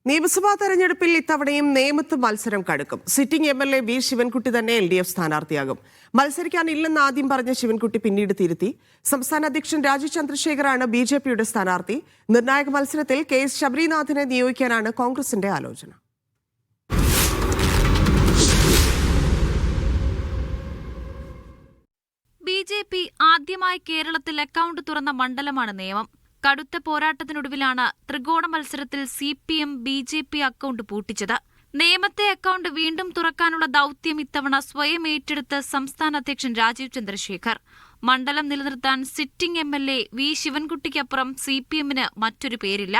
നിയമസഭാ തെരഞ്ഞെടുപ്പിൽ ഇത്തവണയും നേമത്ത് മത്സരം കടുക്കും. സിറ്റിംഗ് MLA വി ശിവൻകുട്ടി തന്നെ LDF സ്ഥാനാർത്ഥിയാകും. മത്സരിക്കാനില്ലെന്ന് ആദ്യം പറഞ്ഞ ശിവൻകുട്ടി പിന്നീട് തിരുത്തി. സംസ്ഥാന അധ്യക്ഷൻ രാജീവ് ചന്ദ്രശേഖറാണ് BJPയുടെ സ്ഥാനാർത്ഥി. നിർണായക മത്സരത്തിൽ KS ശബരിനാഥിനെ നിയോഗിക്കാനാണ് കോൺഗ്രസിന്റെ ആലോചന. BJP ആദ്യമായി കേരളത്തിൽ അക്കൗണ്ട് തുറന്ന മണ്ഡലമാണ് നേമം. കടുത്ത പോരാട്ടത്തിനൊടുവിലാണ് ത്രികോണ മത്സരത്തിൽ CPM BJP അക്കൗണ്ട് പൂട്ടിച്ചത്. നേമത്തെ അക്കൗണ്ട് വീണ്ടും തുറക്കാനുള്ള ദൌത്യം ഇത്തവണ സ്വയം ഏറ്റെടുത്ത് സംസ്ഥാന അധ്യക്ഷൻ രാജീവ് ചന്ദ്രശേഖർ. മണ്ഡലം നിലനിർത്താൻ സിറ്റിംഗ് MLA വി ശിവൻകുട്ടിക്കപ്പുറം CPMന് മറ്റൊരു പേരില്ല.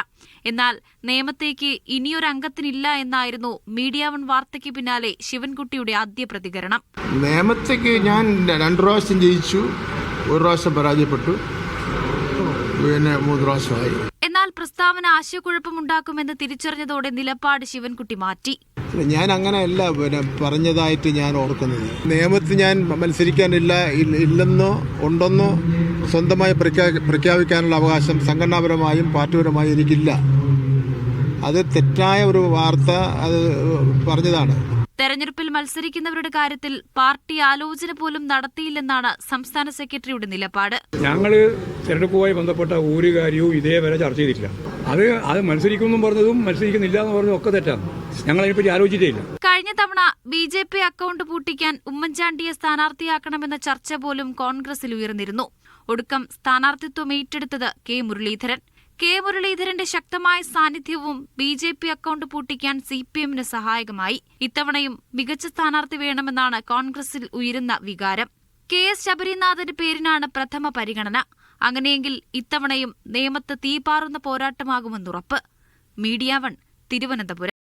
എന്നാൽ നേമത്തേക്ക് ഇനിയൊരു അംഗത്തിനില്ല എന്നായിരുന്നു മീഡിയ വൺ വാർത്തയ്ക്ക് പിന്നാലെ ശിവൻകുട്ടിയുടെ ആദ്യ പ്രതികരണം. നേമത്തേക്ക് ഞാൻ 2 പ്രാവശ്യം ജയിച്ചു, 1 പ്രാവശ്യം പരാജയപ്പെട്ടു, പിന്നെ 3 പ്രാവശ്യമായി. എന്നാൽ പ്രസ്താവന ആശയക്കുഴപ്പമുണ്ടാക്കുമെന്ന് തിരിച്ചറിഞ്ഞതോടെ നിലപാട് ശിവൻകുട്ടി മാറ്റി. ഞാൻ അങ്ങനെയല്ല പറഞ്ഞതായിട്ട് ഞാൻ ഓർക്കുന്നത്. നിയമത്തിൽ ഞാൻ ഇല്ലെന്നോ ഉണ്ടെന്നോ സ്വന്തമായി പ്രഖ്യാപിക്കാനുള്ള അവകാശം സംഘടനാപരമായും പാർട്ടിപരമായും എനിക്കില്ല. അത് തെറ്റായ ഒരു വാർത്ത അത് പറഞ്ഞതാണ്. തെരഞ്ഞെടുപ്പിൽ മത്സരിക്കുന്നവരുടെ കാര്യത്തിൽ പാർട്ടി ആലോചന പോലും നടത്തിയില്ലെന്നാണ് സംസ്ഥാന സെക്രട്ടറിയുടെ നിലപാട്. ഞങ്ങള് തെരഞ്ഞെടുപ്പുമായി ബന്ധപ്പെട്ട ഒരു കാര്യവും ഇതേവരെ ചർച്ച ചെയ്തിട്ടില്ല. അത് മത്സരിക്കുമെന്നും പറഞ്ഞതും മത്സരിക്കുന്നില്ല എന്ന് പറഞ്ഞതും ഒക്കെ തെറ്റാണ്. ഞങ്ങൾ അതിനെപ്പറ്റി ആലോചിച്ചിട്ടില്ല. കഴിഞ്ഞ തവണ BJP അക്കൗണ്ട് പൂട്ടിക്കാൻ ഉമ്മൻചാണ്ടിയെ സ്ഥാനാർത്ഥിയാക്കണമെന്ന ചർച്ച പോലും കോൺഗ്രസിൽ ഉയർന്നിരുന്നു. ഒടുക്കം സ്ഥാനാർത്ഥിത്വം ഏറ്റെടുത്തത് കെ മുരളീധരന്റെ ശക്തമായ സാന്നിധ്യവും BJP അക്കൗണ്ട് പൂട്ടിക്കാൻ CPMന് സഹായകമായി. ഇത്തവണയും മികച്ച സ്ഥാനാർത്ഥി വേണമെന്നാണ് കോൺഗ്രസിൽ ഉയരുന്ന വികാരം. KS ശബരിനാഥന്റെ പേരിനാണ് പ്രഥമ പരിഗണന. അങ്ങനെയെങ്കിൽ ഇത്തവണയും നേമത്ത് തീപാറുന്ന പോരാട്ടമാകുമെന്നുറപ്പ്. Media one, Thiruvananthapuram.